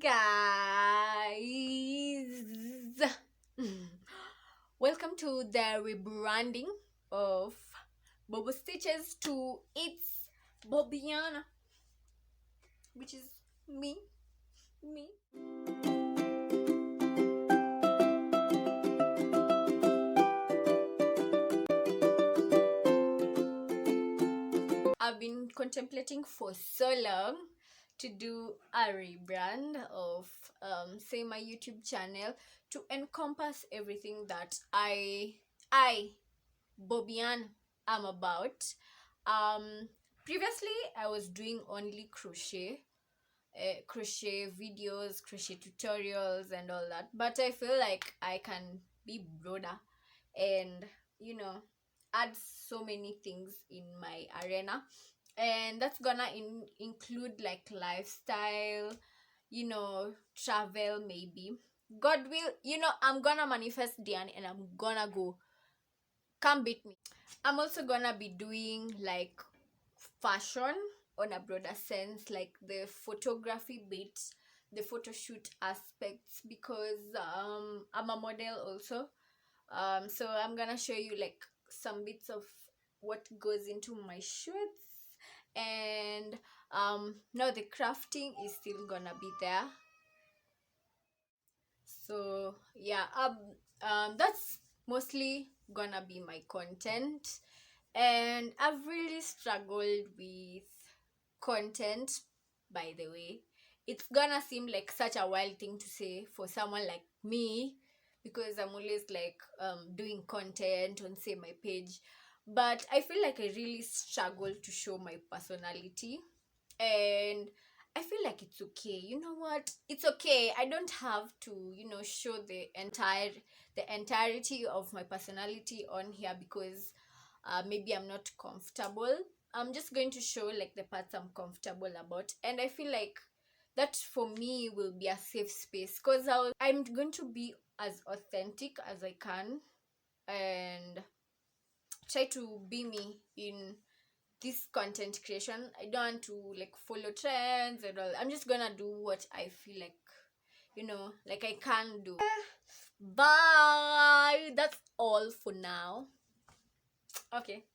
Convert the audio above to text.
guys. Welcome to the rebranding of Bobo Stitches to It's Bobiana, which is me. Me. I've been contemplating for so long to do a rebrand of say my YouTube channel to encompass everything that I Bobian am about. Um Previously I was doing only crochet videos, crochet tutorials and all that, but I feel like I can be broader and you know add so many things in my arena, and that's gonna include like lifestyle, travel maybe. God will, I'm gonna manifest Diane and I'm gonna go. Come beat me. I'm also gonna be doing like fashion on a broader sense, like the photography bit, the photo shoot aspects, because I'm a model also. So I'm gonna show you like some bits of what goes into my shoots, and now the crafting is still gonna be there. So yeah, that's mostly gonna be my content, and I've really struggled with content, by the way. It's gonna seem like such a wild thing to say for someone like me, because I'm always like doing content on say my page, but I feel like I really struggle to show my personality, and I feel like it's okay. You know what? It's okay. I don't have to, show the entirety of my personality on here, because maybe I'm not comfortable. I'm just going to show like the parts I'm comfortable about, and I feel like that for me will be a safe space, because I'm going to be as authentic as I can and try to be me in this content creation. I don't want to like follow trends and all. I'm just gonna do what I feel like, like I can do. Bye. That's all for now. Okay.